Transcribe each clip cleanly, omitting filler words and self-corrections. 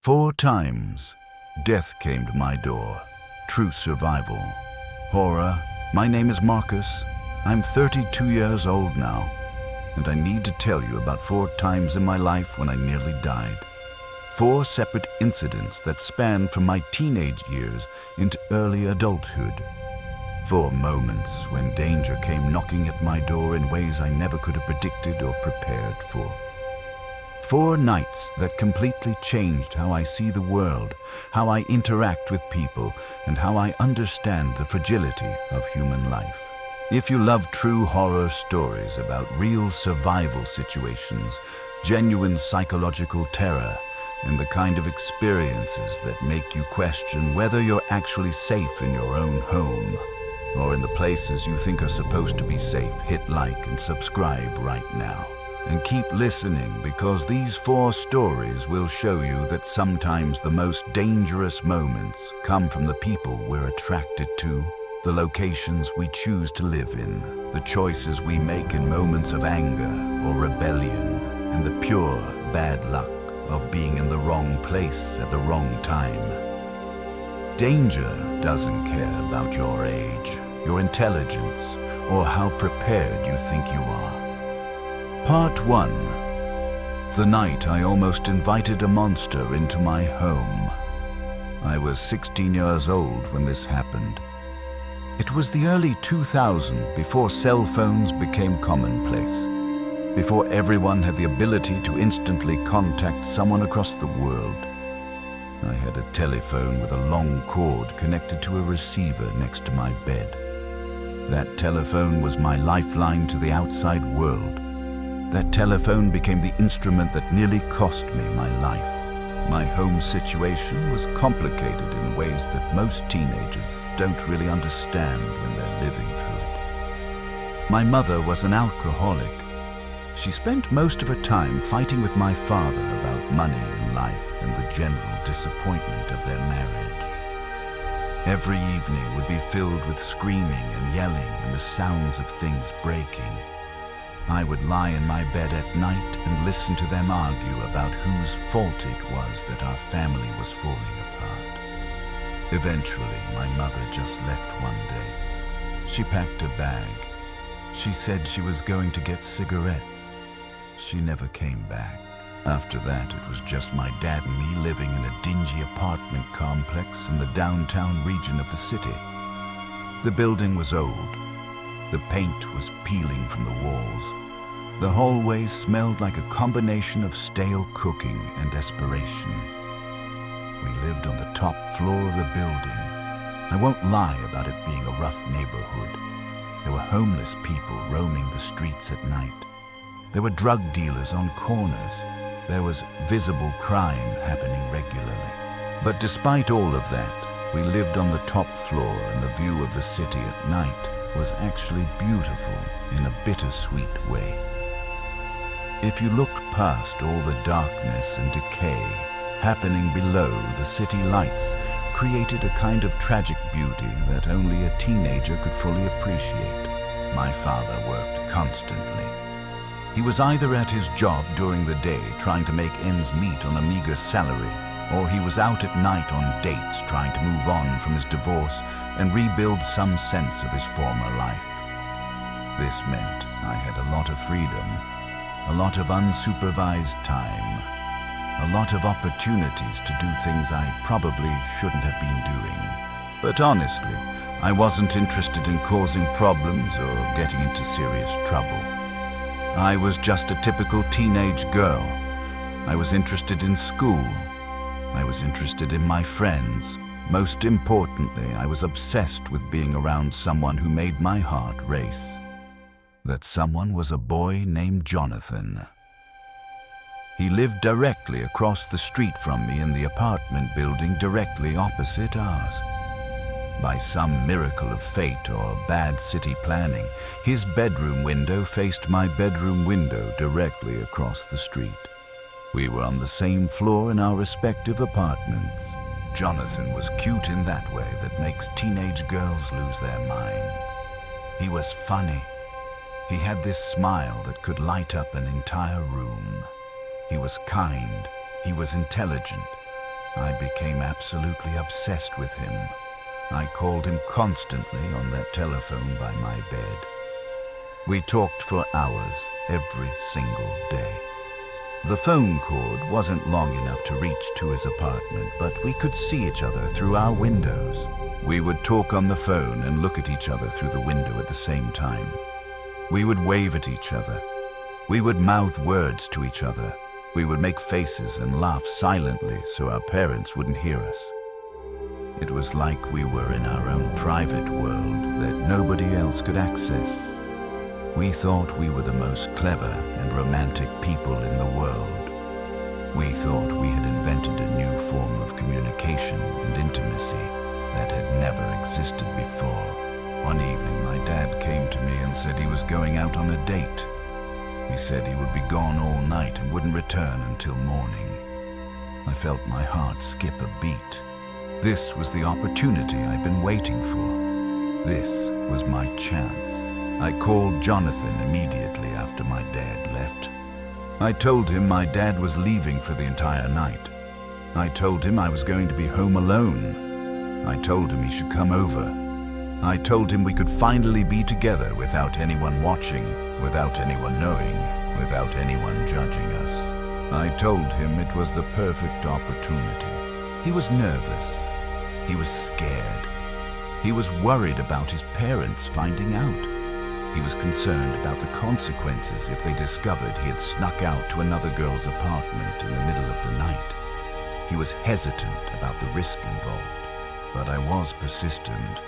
4 times, death came to my door. True survival. Horror. My name is Marcus. I'm 32 years old now, and I need to tell you about 4 times in my life when I nearly died. 4 separate incidents that span from my teenage years into early adulthood. 4 moments when danger came knocking at my door in ways I never could have predicted or prepared for. 4 nights that completely changed how I see the world, how I interact with people, and how I understand the fragility of human life. If you love true horror stories about real survival situations, genuine psychological terror, and the kind of experiences that make you question whether you're actually safe in your own home or in the places you think are supposed to be safe, hit like and subscribe right now. And keep listening, because these 4 stories will show you that sometimes the most dangerous moments come from the people we're attracted to, the locations we choose to live in, the choices we make in moments of anger or rebellion, and the pure bad luck of being in the wrong place at the wrong time. Danger doesn't care about your age, your intelligence, or how prepared you think you are. Part 1. The night I almost invited a monster into my home. I was 16 years old when this happened. It was the early 2000s, before cell phones became commonplace, before everyone had the ability to instantly contact someone across the world. I had a telephone with a long cord connected to a receiver next to my bed. That telephone was my lifeline to the outside world. That telephone became the instrument that nearly cost me my life. My home situation was complicated in ways that most teenagers don't really understand when they're living through it. My mother was an alcoholic. She spent most of her time fighting with my father about money and life and the general disappointment of their marriage. Every evening would be filled with screaming and yelling and the sounds of things breaking. I would lie in my bed at night and listen to them argue about whose fault it was that our family was falling apart. Eventually, my mother just left one day. She packed a bag. She said she was going to get cigarettes. She never came back. After that, it was just my dad and me living in a dingy apartment complex in the downtown region of the city. The building was old. The paint was peeling from the walls. The hallways smelled like a combination of stale cooking and desperation. We lived on the top floor of the building. I won't lie about it being a rough neighborhood. There were homeless people roaming the streets at night. There were drug dealers on corners. There was visible crime happening regularly. But despite all of that, we lived on the top floor, and the view of the city at night was actually beautiful in a bittersweet way. If you looked past all the darkness and decay happening below, the city lights created a kind of tragic beauty that only a teenager could fully appreciate. My father worked constantly. He was either at his job during the day trying to make ends meet on a meager salary, or he was out at night on dates trying to move on from his divorce and rebuild some sense of his former life. This meant I had a lot of freedom, a lot of unsupervised time, a lot of opportunities to do things I probably shouldn't have been doing. But honestly, I wasn't interested in causing problems or getting into serious trouble. I was just a typical teenage girl. I was interested in school. I was interested in my friends. Most importantly, I was obsessed with being around someone who made my heart race. That someone was a boy named Jonathan. He lived directly across the street from me in the apartment building directly opposite ours. By some miracle of fate or bad city planning, his bedroom window faced my bedroom window directly across the street. We were on the same floor in our respective apartments. Jonathan was cute in that way that makes teenage girls lose their mind. He was funny. He had this smile that could light up an entire room. He was kind. He was intelligent. I became absolutely obsessed with him. I called him constantly on that telephone by my bed. We talked for hours every single day. The phone cord wasn't long enough to reach to his apartment, but we could see each other through our windows. We would talk on the phone and look at each other through the window at the same time. We would wave at each other. We would mouth words to each other. We would make faces and laugh silently so our parents wouldn't hear us. It was like we were in our own private world that nobody else could access. We thought we were the most clever and romantic people in the world. We thought we had invented a new form of communication and intimacy that had never existed before. One evening, my dad came to me and said he was going out on a date. He said he would be gone all night and wouldn't return until morning. I felt my heart skip a beat. This was the opportunity I'd been waiting for. This was my chance. I called Jonathan immediately after my dad left. I told him my dad was leaving for the entire night. I told him I was going to be home alone. I told him he should come over. I told him we could finally be together without anyone watching, without anyone knowing, without anyone judging us. I told him it was the perfect opportunity. He was nervous. He was scared. He was worried about his parents finding out. He was concerned about the consequences if they discovered he had snuck out to another girl's apartment in the middle of the night. He was hesitant about the risk involved, but I was persistent.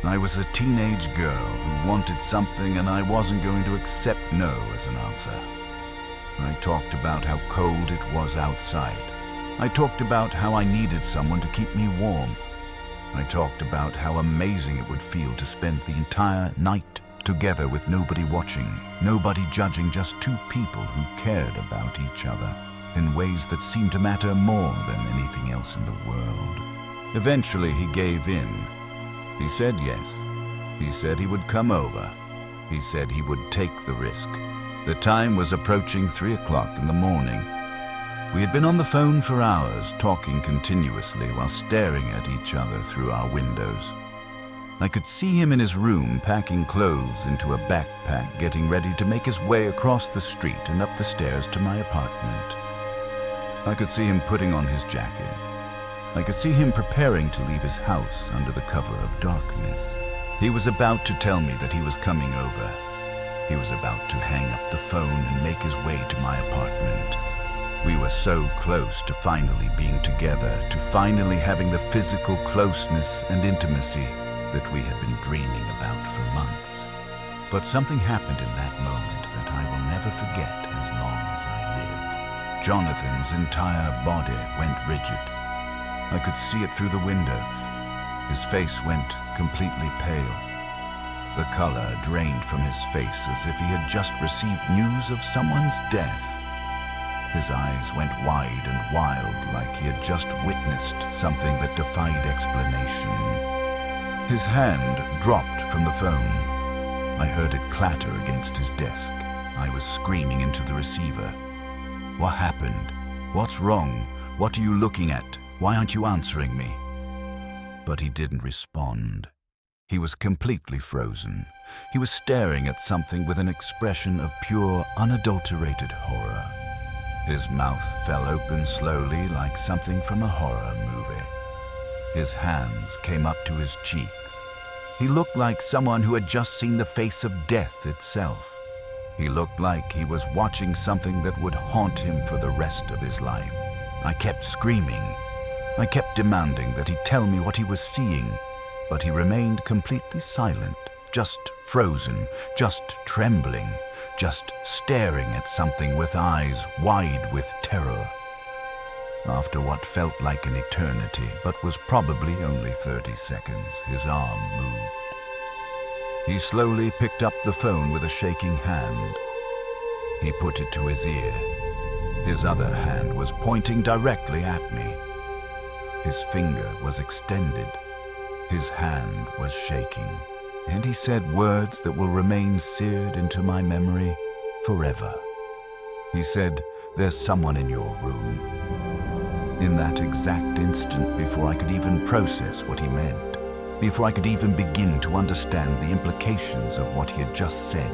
I was a teenage girl who wanted something, and I wasn't going to accept no as an answer. I talked about how cold it was outside. I talked about how I needed someone to keep me warm. I talked about how amazing it would feel to spend the entire night together with nobody watching, nobody judging, just two people who cared about each other in ways that seemed to matter more than anything else in the world. Eventually he gave in. He said yes. He said he would come over. He said he would take the risk. The time was approaching 3 o'clock in the morning. We had been on the phone for hours, talking continuously while staring at each other through our windows. I could see him in his room packing clothes into a backpack, getting ready to make his way across the street and up the stairs to my apartment. I could see him putting on his jacket. I could see him preparing to leave his house under the cover of darkness. He was about to tell me that he was coming over. He was about to hang up the phone and make his way to my apartment. We were so close to finally being together, to finally having the physical closeness and intimacy that we had been dreaming about for months. But something happened in that moment that I will never forget as long as I live. Jonathan's entire body went rigid. I could see it through the window. His face went completely pale. The color drained from his face as if he had just received news of someone's death. His eyes went wide and wild, like he had just witnessed something that defied explanation. His hand dropped from the phone. I heard it clatter against his desk. I was screaming into the receiver. What happened? What's wrong? What are you looking at? Why aren't you answering me? But he didn't respond. He was completely frozen. He was staring at something with an expression of pure, unadulterated horror. His mouth fell open slowly like something from a horror movie. His hands came up to his cheeks. He looked like someone who had just seen the face of death itself. He looked like he was watching something that would haunt him for the rest of his life. I kept screaming. I kept demanding that he tell me what he was seeing, but he remained completely silent, just frozen, just trembling, just staring at something with eyes wide with terror. After what felt like an eternity, but was probably only 30 seconds, his arm moved. He slowly picked up the phone with a shaking hand. He put it to his ear. His other hand was pointing directly at me. His finger was extended. His hand was shaking. And he said words that will remain seared into my memory forever. He said, "There's someone in your room." In that exact instant, before I could even process what he meant, before I could even begin to understand the implications of what he had just said,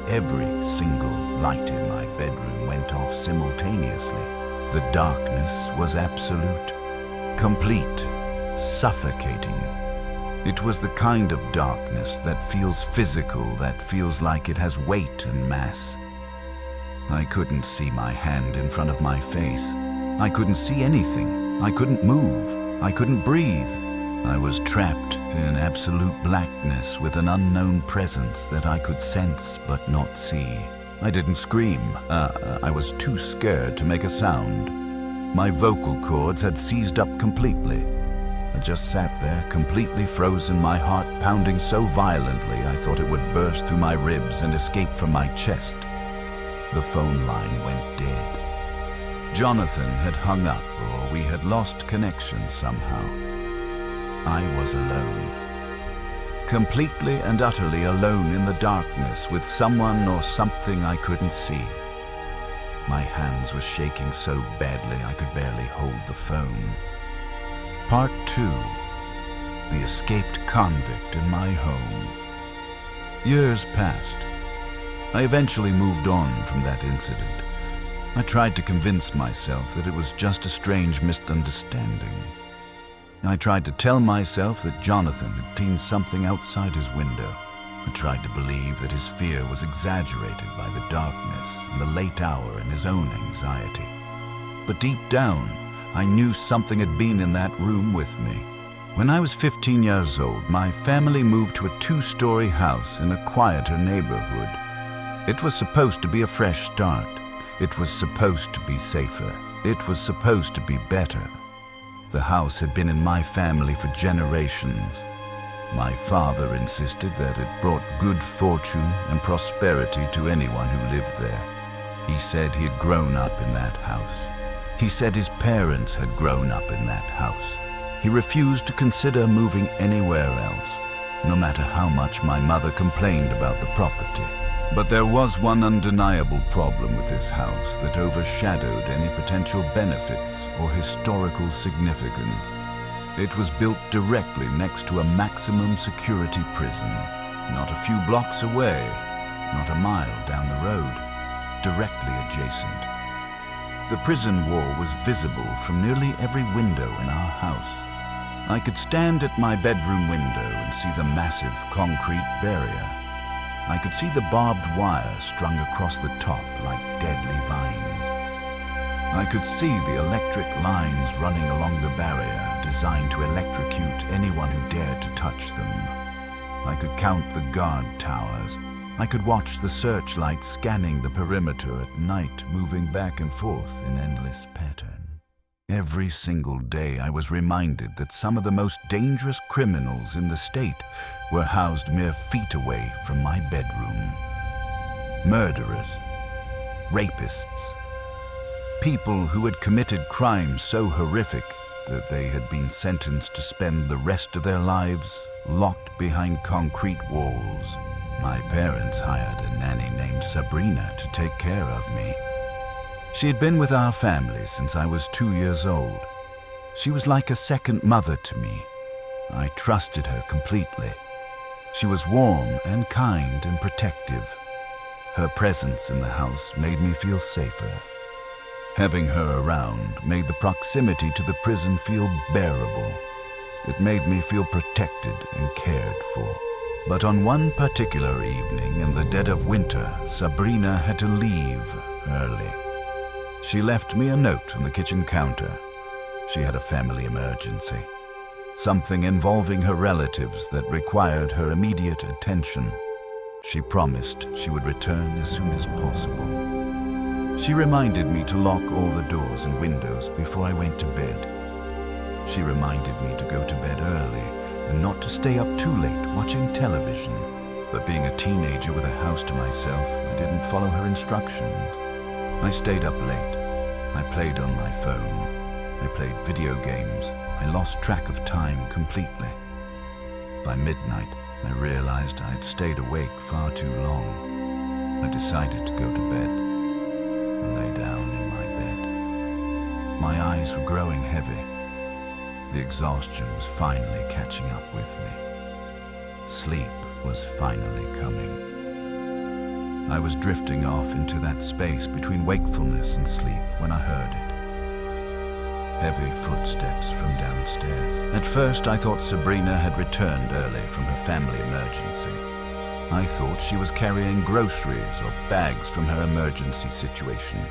every single light in my bedroom went off simultaneously. The darkness was absolute, complete, suffocating. It was the kind of darkness that feels physical, that feels like it has weight and mass. I couldn't see my hand in front of my face. I couldn't see anything. I couldn't move. I couldn't breathe. I was trapped in absolute blackness with an unknown presence that I could sense but not see. I didn't scream. I was too scared to make a sound. My vocal cords had seized up completely. I just sat there, completely frozen, my heart pounding so violently I thought it would burst through my ribs and escape from my chest. The phone line went dead. Jonathan had hung up, or we had lost connection somehow. I was alone. Completely and utterly alone in the darkness with someone or something I couldn't see. My hands were shaking so badly I could barely hold the phone. Part 2. The escaped convict in my home. Years passed. I eventually moved on from that incident. I tried to convince myself that it was just a strange misunderstanding. I tried to tell myself that Jonathan had seen something outside his window. I tried to believe that his fear was exaggerated by the darkness and the late hour and his own anxiety. But deep down, I knew something had been in that room with me. When I was 15 years old, my family moved to a 2-story house in a quieter neighborhood. It was supposed to be a fresh start. It was supposed to be safer. It was supposed to be better. The house had been in my family for generations. My father insisted that it brought good fortune and prosperity to anyone who lived there. He said he had grown up in that house. He said his parents had grown up in that house. He refused to consider moving anywhere else, no matter how much my mother complained about the property. But there was one undeniable problem with this house that overshadowed any potential benefits or historical significance. It was built directly next to a maximum security prison, not a few blocks away, not a mile down the road, directly adjacent. The prison wall was visible from nearly every window in our house. I could stand at my bedroom window and see the massive concrete barrier. I could see the barbed wire strung across the top like deadly vines. I could see the electric lines running along the barrier designed to electrocute anyone who dared to touch them. I could count the guard towers. I could watch the searchlights scanning the perimeter at night, moving back and forth in endless pattern. Every single day I was reminded that some of the most dangerous criminals in the state were housed mere feet away from my bedroom. Murderers, rapists, people who had committed crimes so horrific that they had been sentenced to spend the rest of their lives locked behind concrete walls. My parents hired a nanny named Sabrina to take care of me. She had been with our family since I was 2 years old. She was like a second mother to me. I trusted her completely. She was warm and kind and protective. Her presence in the house made me feel safer. Having her around made the proximity to the prison feel bearable. It made me feel protected and cared for. But on one particular evening in the dead of winter, Sabrina had to leave early. She left me a note on the kitchen counter. She had a family emergency, something involving her relatives that required her immediate attention. She promised she would return as soon as possible. She reminded me to lock all the doors and windows before I went to bed. She reminded me to go to bed early and not to stay up too late watching television. But being a teenager with a house to myself, I didn't follow her instructions. I stayed up late. I played on my phone. I played video games. I lost track of time completely. By midnight, I realized I had stayed awake far too long. I decided to go to bed. I lay down in my bed. My eyes were growing heavy. The exhaustion was finally catching up with me. Sleep was finally coming. I was drifting off into that space between wakefulness and sleep when I heard it. Heavy footsteps from downstairs. At first, I thought Sabrina had returned early from her family emergency. I thought she was carrying groceries or bags from her emergency situation.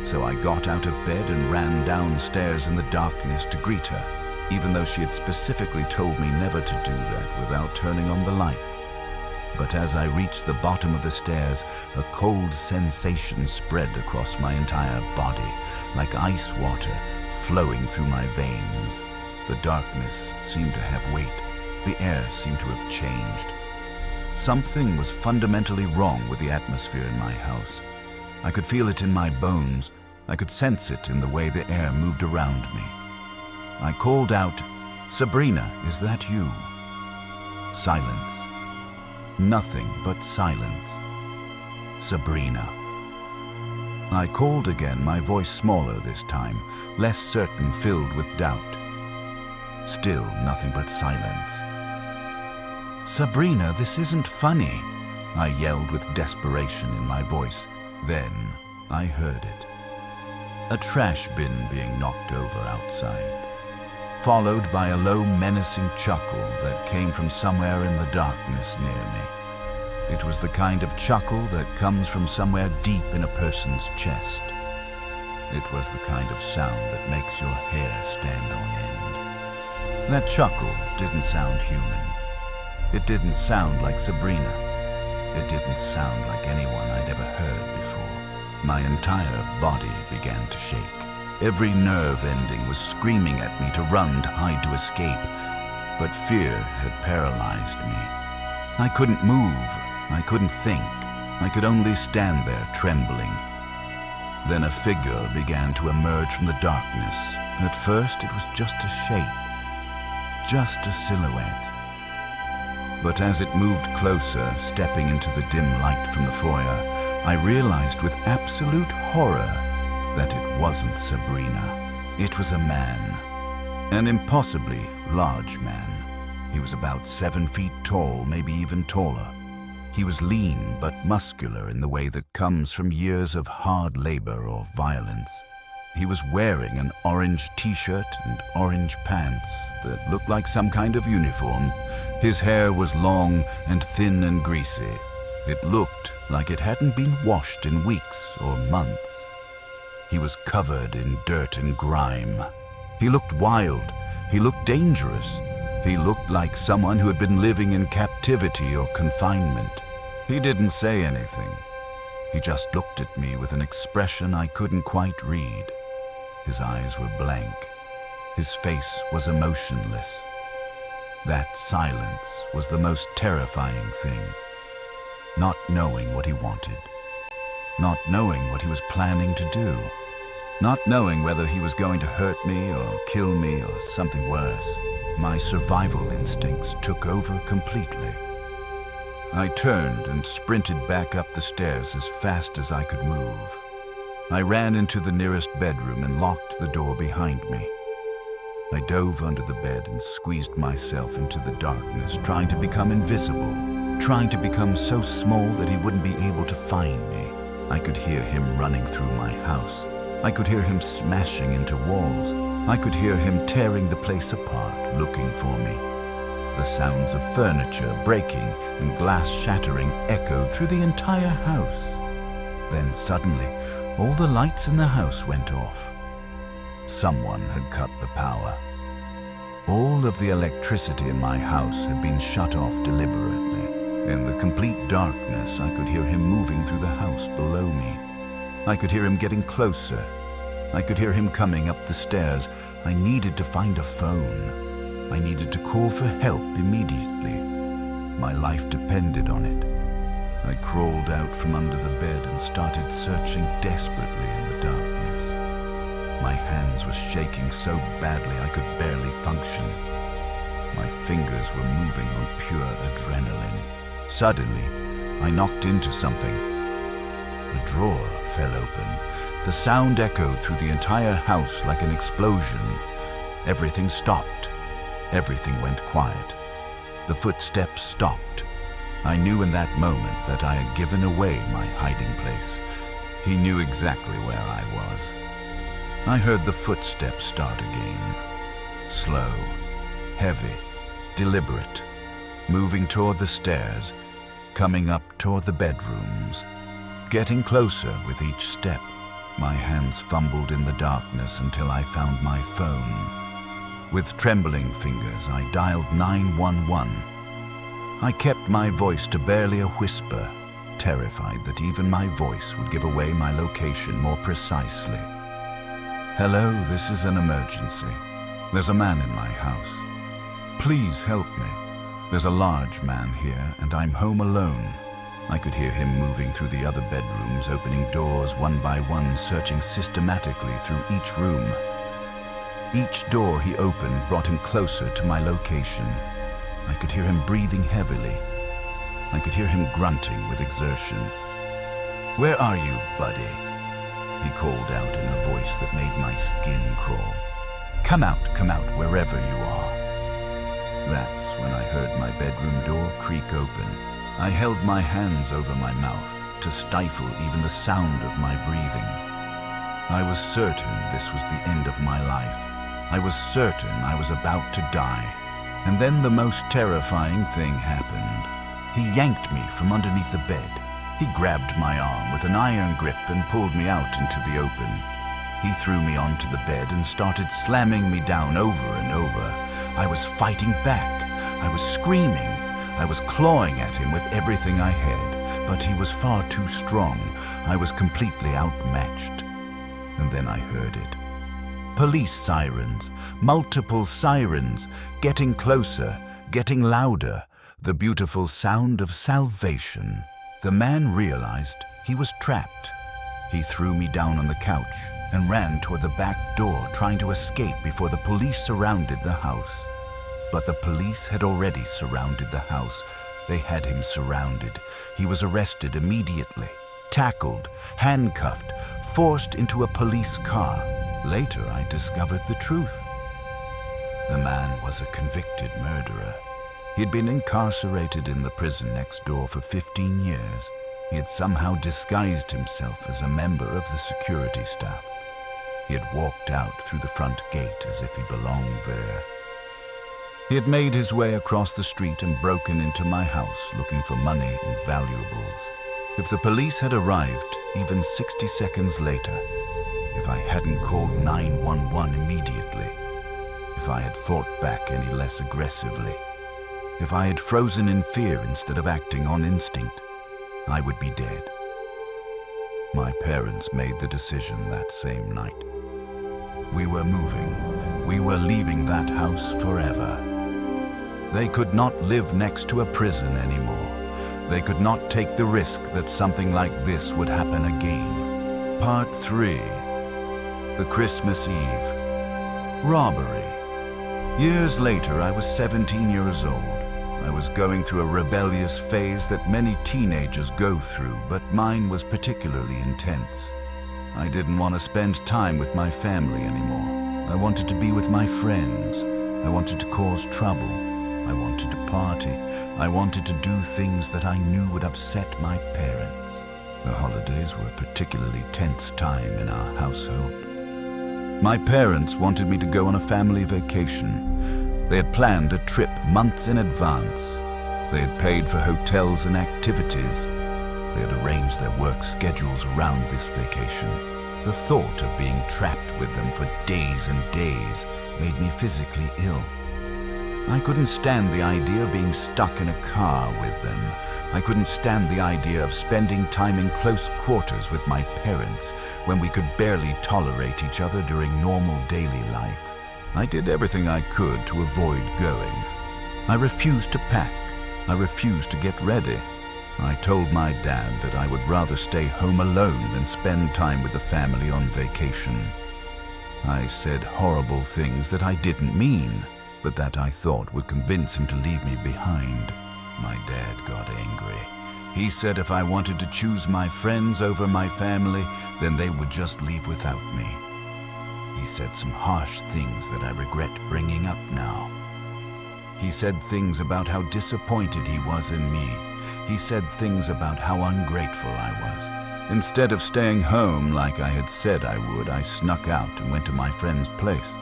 So I got out of bed and ran downstairs in the darkness to greet her, even though she had specifically told me never to do that without turning on the lights. But as I reached the bottom of the stairs, a cold sensation spread across my entire body, like ice water flowing through my veins. The darkness seemed to have weight. The air seemed to have changed. Something was fundamentally wrong with the atmosphere in my house. I could feel it in my bones. I could sense it in the way the air moved around me. I called out, "Sabrina, is that you?" Silence. Nothing but silence. Sabrina. I called again, my voice smaller this time, less certain, filled with doubt. Still nothing but silence. "Sabrina, this isn't funny," I yelled with desperation in my voice. Then I heard it. A trash bin being knocked over outside, followed by a low, menacing chuckle that came from somewhere in the darkness near me. It was the kind of chuckle that comes from somewhere deep in a person's chest. It was the kind of sound that makes your hair stand on end. That chuckle didn't sound human. It didn't sound like Sabrina. It didn't sound like anyone I'd ever heard before. My entire body began to shake. Every nerve ending was screaming at me to run, to hide, to escape. But fear had paralyzed me. I couldn't move. I couldn't think. I could only stand there trembling. Then a figure began to emerge from the darkness. At first, it was just a shape, just a silhouette. But as it moved closer, stepping into the dim light from the foyer, I realized with absolute horror that it wasn't Sabrina. It was a man, an impossibly large man. He was about 7 feet tall, maybe even taller. He was lean but muscular in the way that comes from years of hard labor or violence. He was wearing an orange t-shirt and orange pants that looked like some kind of uniform. His hair was long and thin and greasy. It looked like it hadn't been washed in weeks or months. He was covered in dirt and grime. He looked wild. He looked dangerous. He looked like someone who had been living in captivity or confinement. He didn't say anything. He just looked at me with an expression I couldn't quite read. His eyes were blank. His face was emotionless. That silence was the most terrifying thing. Not knowing what he wanted. Not knowing what he was planning to do. Not knowing whether he was going to hurt me or kill me or something worse. My survival instincts took over completely. I turned and sprinted back up the stairs as fast as I could move. I ran into the nearest bedroom and locked the door behind me. I dove under the bed and squeezed myself into the darkness, trying to become invisible, trying to become so small that he wouldn't be able to find me. I could hear him running through my house. I could hear him smashing into walls. I could hear him tearing the place apart, looking for me. The sounds of furniture breaking and glass shattering echoed through the entire house. Then suddenly, all the lights in the house went off. Someone had cut the power. All of the electricity in my house had been shut off deliberately. In the complete darkness, I could hear him moving through the house below me. I could hear him getting closer. I could hear him coming up the stairs. I needed to find a phone. I needed to call for help immediately. My life depended on it. I crawled out from under the bed and started searching desperately in the darkness. My hands were shaking so badly I could barely function. My fingers were moving on pure adrenaline. Suddenly, I knocked into something. A drawer fell open. The sound echoed through the entire house like an explosion. Everything stopped. Everything went quiet. The footsteps stopped. I knew in that moment that I had given away my hiding place. He knew exactly where I was. I heard the footsteps start again. Slow, heavy, deliberate, moving toward the stairs, coming up toward the bedrooms, getting closer with each step. My hands fumbled in the darkness until I found my phone. With trembling fingers, I dialed 911. I kept my voice to barely a whisper, terrified that even my voice would give away my location more precisely. Hello, this is an emergency. There's a man in my house. Please help me. There's a large man here, and I'm home alone. I could hear him moving through the other bedrooms, opening doors one by one, searching systematically through each room. Each door he opened brought him closer to my location. I could hear him breathing heavily. I could hear him grunting with exertion. "Where are you, buddy?" he called out in a voice that made my skin crawl. Come out, wherever you are." That's when I heard my bedroom door creak open. I held my hands over my mouth to stifle even the sound of my breathing. I was certain this was the end of my life. I was certain I was about to die. And then the most terrifying thing happened. He yanked me from underneath the bed. He grabbed my arm with an iron grip and pulled me out into the open. He threw me onto the bed and started slamming me down over and over. I was fighting back. I was screaming. I was clawing at him with everything I had, but he was far too strong. I was completely outmatched. And then I heard it. Police sirens, multiple sirens, getting closer, getting louder, the beautiful sound of salvation. The man realized he was trapped. He threw me down on the couch and ran toward the back door, trying to escape before the police surrounded the house. But the police had already surrounded the house. They had him surrounded. He was arrested immediately, tackled, handcuffed, forced into a police car. Later, I discovered the truth. The man was a convicted murderer. He'd been incarcerated in the prison next door for 15 years. He had somehow disguised himself as a member of the security staff. He had walked out through the front gate as if he belonged there. He had made his way across the street and broken into my house looking for money and valuables. If the police had arrived even 60 seconds later, if I hadn't called 911 immediately, if I had fought back any less aggressively, if I had frozen in fear instead of acting on instinct, I would be dead. My parents made the decision that same night. We were moving. We were leaving that house forever. They could not live next to a prison anymore. They could not take the risk that something like this would happen again. Part 3. The Christmas Eve. Robbery. Years later, I was 17 years old. I was going through a rebellious phase that many teenagers go through, but mine was particularly intense. I didn't want to spend time with my family anymore. I wanted to be with my friends. I wanted to cause trouble. I wanted to party. I wanted to do things that I knew would upset my parents. The holidays were a particularly tense time in our household. My parents wanted me to go on a family vacation. They had planned a trip months in advance. They had paid for hotels and activities. They had arranged their work schedules around this vacation. The thought of being trapped with them for days and days made me physically ill. I couldn't stand the idea of being stuck in a car with them. I couldn't stand the idea of spending time in close quarters with my parents when we could barely tolerate each other during normal daily life. I did everything I could to avoid going. I refused to pack. I refused to get ready. I told my dad that I would rather stay home alone than spend time with the family on vacation. I said horrible things that I didn't mean, but that I thought would convince him to leave me behind. My dad got angry. He said if I wanted to choose my friends over my family, then they would just leave without me. He said some harsh things that I regret bringing up now. He said things about how disappointed he was in me. He said things about how ungrateful I was. Instead of staying home like I had said I would, I snuck out and went to my friend's place.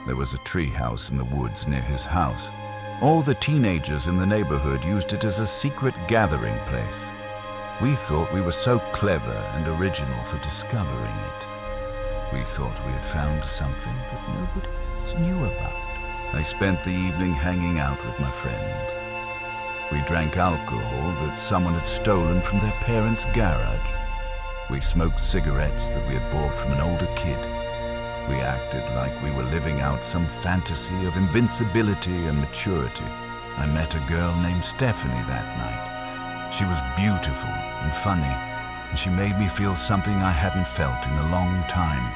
There was a tree house in the woods near his house. All the teenagers in the neighborhood used it as a secret gathering place. We thought we were so clever and original for discovering it. We thought we had found something that nobody else knew about. I spent the evening hanging out with my friends. We drank alcohol that someone had stolen from their parents' garage. We smoked cigarettes that we had bought from an older kid. We acted like we were living out some fantasy of invincibility and maturity. I met a girl named Stephanie that night. She was beautiful and funny, and she made me feel something I hadn't felt in a long time.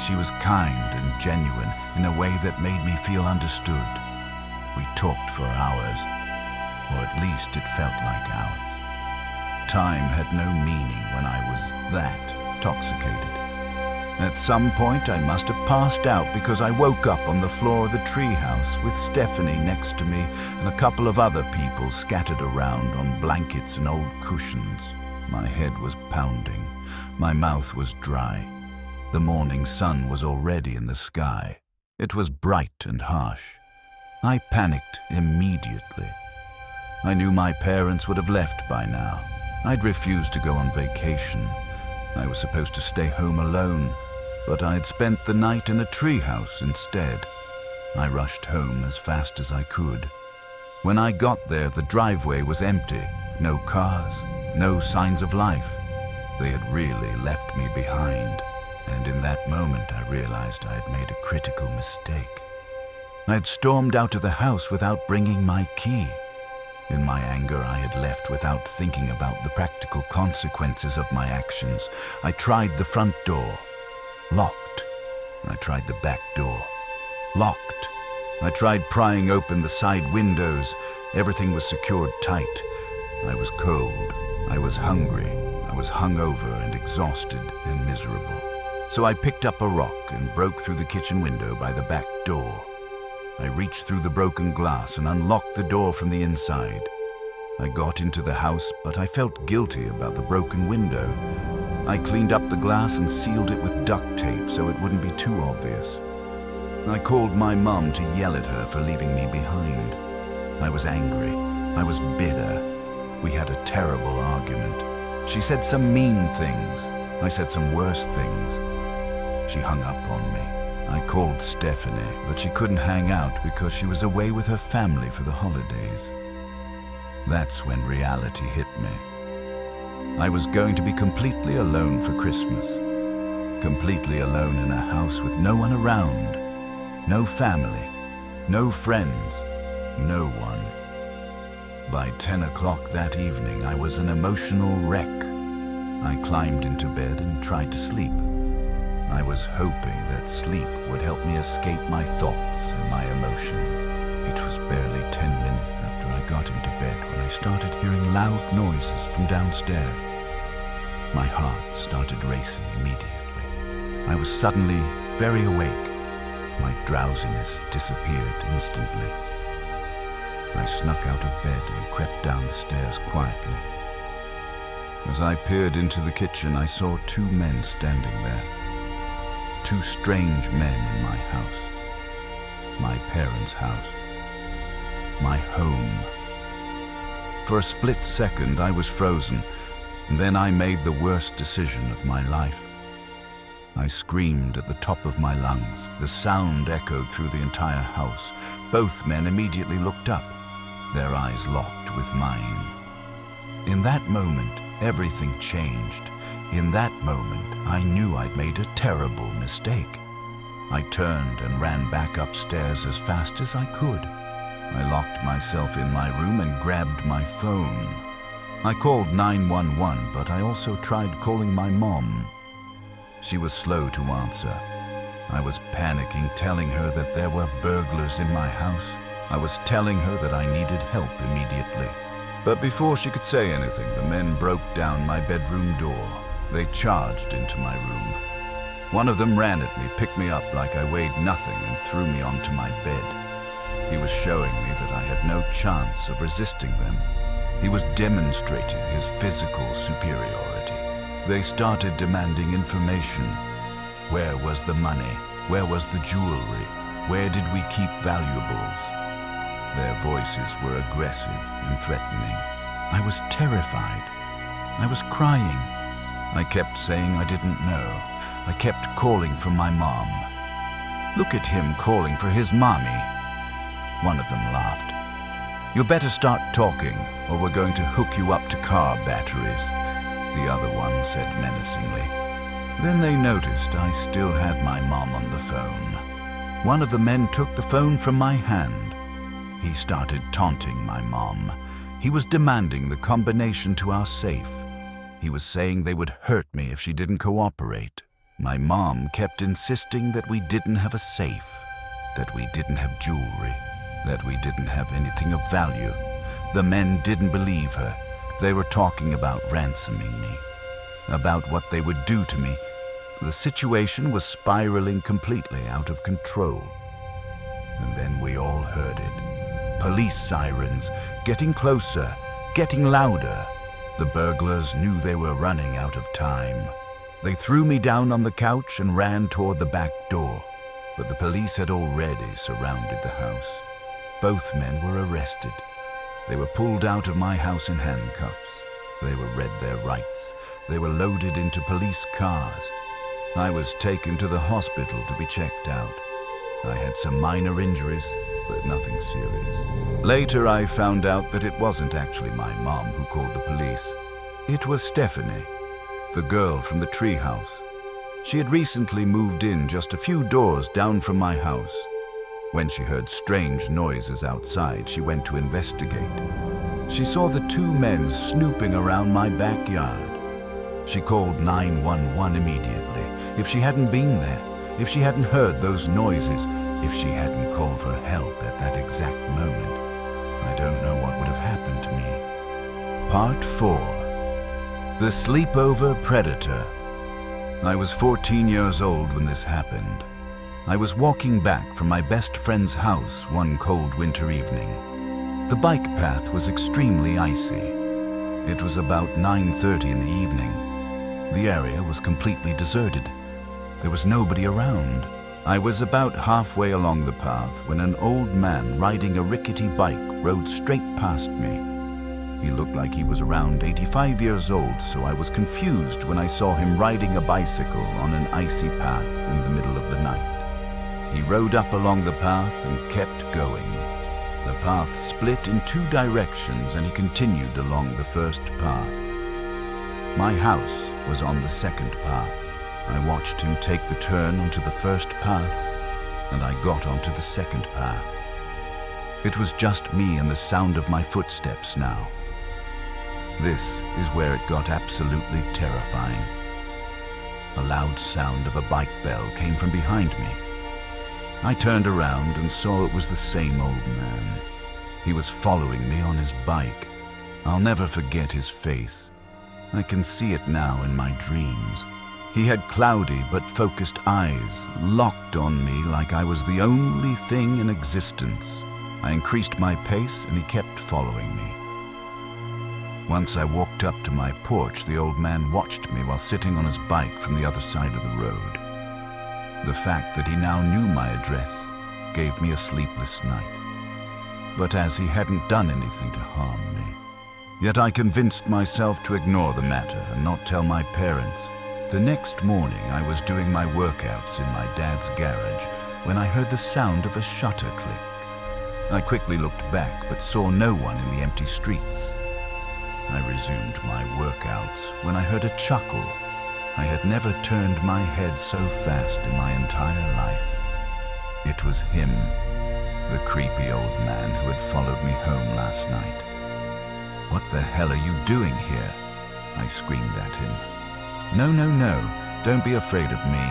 She was kind and genuine in a way that made me feel understood. We talked for hours, or at least it felt like hours. Time had no meaning when I was that intoxicated. At some point, I must have passed out because I woke up on the floor of the treehouse with Stephanie next to me and a couple of other people scattered around on blankets and old cushions. My head was pounding. My mouth was dry. The morning sun was already in the sky. It was bright and harsh. I panicked immediately. I knew my parents would have left by now. I'd refused to go on vacation. I was supposed to stay home alone, but I had spent the night in a treehouse instead. I rushed home as fast as I could. When I got there, the driveway was empty. No cars, no signs of life. They had really left me behind, and in that moment I realized I had made a critical mistake. I had stormed out of the house without bringing my key. In my anger, I had left without thinking about the practical consequences of my actions. I tried the front door. Locked. I tried the back door. Locked. I tried prying open the side windows. Everything was secured tight. I was cold. I was hungry. I was hungover and exhausted and miserable. So I picked up a rock and broke through the kitchen window by the back door. I reached through the broken glass and unlocked the door from the inside. I got into the house, but I felt guilty about the broken window. I cleaned up the glass and sealed it with duct tape so it wouldn't be too obvious. I called my mum to yell at her for leaving me behind. I was angry. I was bitter. We had a terrible argument. She said some mean things. I said some worse things. She hung up on me. I called Stephanie, but she couldn't hang out because she was away with her family for the holidays. That's when reality hit me. I was going to be completely alone for Christmas. Completely alone in a house with no one around. No family. No friends. No one. By 10 o'clock that evening, I was an emotional wreck. I climbed into bed and tried to sleep. I was hoping that sleep would help me escape my thoughts and my emotions. It was barely 10 minutes after I got into bed when I started hearing loud noises from downstairs. My heart started racing immediately. I was suddenly very awake. My drowsiness disappeared instantly. I snuck out of bed and crept down the stairs quietly. As I peered into the kitchen, I saw two men standing there. Two strange men in my house. My parents' house. My home. For a split second, I was frozen, and then I made the worst decision of my life. I screamed at the top of my lungs. The sound echoed through the entire house. Both men immediately looked up, their eyes locked with mine. In that moment, everything changed. In that moment, I knew I'd made a terrible mistake. I turned and ran back upstairs as fast as I could. I locked myself in my room and grabbed my phone. I called 911, but I also tried calling my mom. She was slow to answer. I was panicking, telling her that there were burglars in my house. I was telling her that I needed help immediately. But before she could say anything, the men broke down my bedroom door. They charged into my room. One of them ran at me, picked me up like I weighed nothing, and threw me onto my bed. He was showing me that I had no chance of resisting them. He was demonstrating his physical superiority. They started demanding information. Where was the money? Where was the jewelry? Where did we keep valuables? Their voices were aggressive and threatening. I was terrified. I was crying. I kept saying I didn't know. I kept calling for my mom. Look at him calling for his mommy. One of them laughed. You better start talking, or we're going to hook you up to car batteries, the other one said menacingly. Then they noticed I still had my mom on the phone. One of the men took the phone from my hand. He started taunting my mom. He was demanding the combination to our safe. He was saying they would hurt me if she didn't cooperate. My mom kept insisting that we didn't have a safe, that we didn't have jewelry, that we didn't have anything of value. The men didn't believe her. They were talking about ransoming me, about what they would do to me. The situation was spiraling completely out of control. And then we all heard it. Police sirens, getting closer, getting louder. The burglars knew they were running out of time. They threw me down on the couch and ran toward the back door, but the police had already surrounded the house. Both men were arrested. They were pulled out of my house in handcuffs. They were read their rights. They were loaded into police cars. I was taken to the hospital to be checked out. I had some minor injuries, but nothing serious. Later, I found out that it wasn't actually my mom who called the police. It was Stephanie, the girl from the treehouse. She had recently moved in just a few doors down from my house. When she heard strange noises outside, she went to investigate. She saw the two men snooping around my backyard. She called 911 immediately. If she hadn't been there, if she hadn't heard those noises, if she hadn't called for help at that exact moment, I don't know what would have happened to me. Part 4. The Sleepover Predator. I was 14 years old when this happened. I was walking back from my best friend's house one cold winter evening. The bike path was extremely icy. It was about 9:30 in the evening. The area was completely deserted. There was nobody around. I was about halfway along the path when an old man riding a rickety bike rode straight past me. He looked like he was around 85 years old, so I was confused when I saw him riding a bicycle on an icy path in the middle of the night. He rode up along the path and kept going. The path split in two directions and he continued along the first path. My house was on the second path. I watched him take the turn onto the first path, and I got onto the second path. It was just me and the sound of my footsteps now. This is where it got absolutely terrifying. A loud sound of a bike bell came from behind me. I turned around and saw it was the same old man. He was following me on his bike. I'll never forget his face. I can see it now in my dreams. He had cloudy but focused eyes, locked on me like I was the only thing in existence. I increased my pace and he kept following me. Once I walked up to my porch, the old man watched me while sitting on his bike from the other side of the road. The fact that he now knew my address gave me a sleepless night. But as he hadn't done anything to harm me, yet I convinced myself to ignore the matter and not tell my parents. The next morning, I was doing my workouts in my dad's garage when I heard the sound of a shutter click. I quickly looked back but saw no one in the empty streets. I resumed my workouts when I heard a chuckle. I had never turned my head so fast in my entire life. It was him, the creepy old man who had followed me home last night. "What the hell are you doing here?" I screamed at him. No, don't be afraid of me.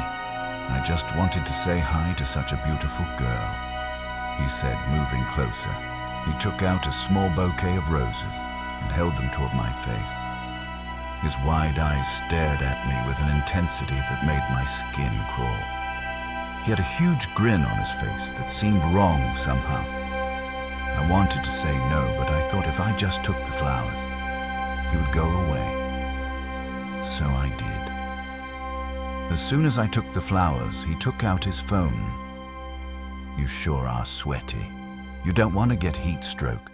I just wanted to say hi to such a beautiful girl," he said, moving closer. He took out a small bouquet of roses and held them toward my face. His wide eyes stared at me with an intensity that made my skin crawl. He had a huge grin on his face that seemed wrong somehow. I wanted to say no, but I thought if I just took the flowers, he would go away. So I did. As soon as I took the flowers, he took out his phone. "You sure are sweaty. You don't want to get heat stroke.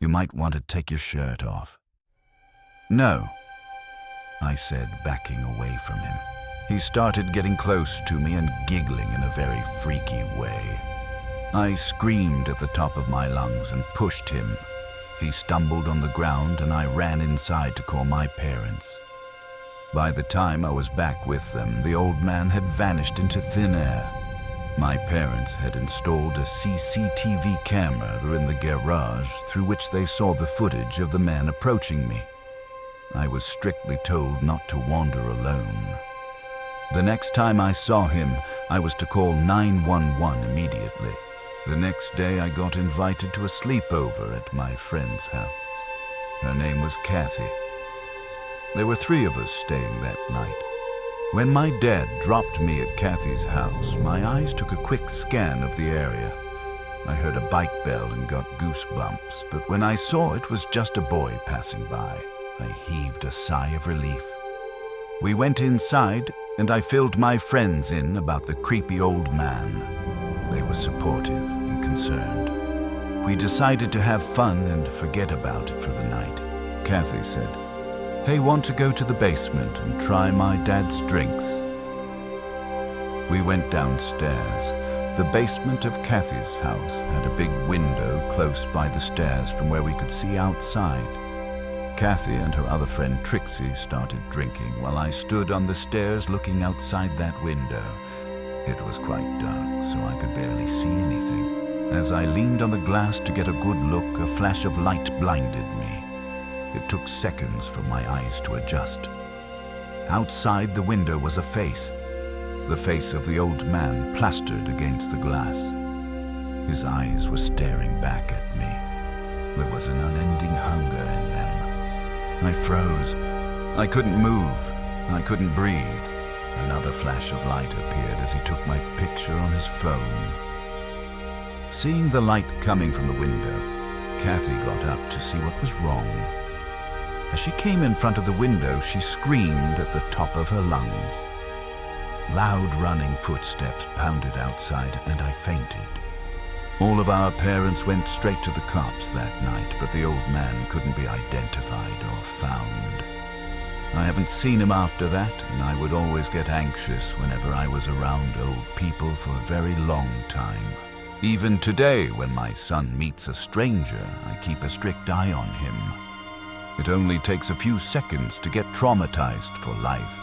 You might want to take your shirt off." "No," I said, backing away from him. He started getting close to me and giggling in a very freaky way. I screamed at the top of my lungs and pushed him. He stumbled on the ground and I ran inside to call my parents. By the time I was back with them, the old man had vanished into thin air. My parents had installed a CCTV camera in the garage through which they saw the footage of the man approaching me. I was strictly told not to wander alone. The next time I saw him, I was to call 911 immediately. The next day, I got invited to a sleepover at my friend's house. Her name was Kathy. There were 3 of us staying that night. When my dad dropped me at Kathy's house, my eyes took a quick scan of the area. I heard a bike bell and got goosebumps, but when I saw it was just a boy passing by, I heaved a sigh of relief. We went inside, and I filled my friends in about the creepy old man. They were supportive and concerned. We decided to have fun and forget about it for the night. Kathy said, "Hey, want to go to the basement and try my dad's drinks?" We went downstairs. The basement of Kathy's house had a big window close by the stairs from where we could see outside. Kathy and her other friend Trixie started drinking while I stood on the stairs looking outside that window. It was quite dark, so I could barely see anything. As I leaned on the glass to get a good look, a flash of light blinded me. It took seconds for my eyes to adjust. Outside the window was a face. The face of the old man plastered against the glass. His eyes were staring back at me. There was an unending hunger in them. I froze. I couldn't move. I couldn't breathe. Another flash of light appeared as he took my picture on his phone. Seeing the light coming from the window, Kathy got up to see what was wrong. As she came in front of the window, she screamed at the top of her lungs. Loud running footsteps pounded outside, and I fainted. All of our parents went straight to the cops that night, but the old man couldn't be identified or found. I haven't seen him after that, and I would always get anxious whenever I was around old people for a very long time. Even today, when my son meets a stranger, I keep a strict eye on him. It only takes a few seconds to get traumatized for life.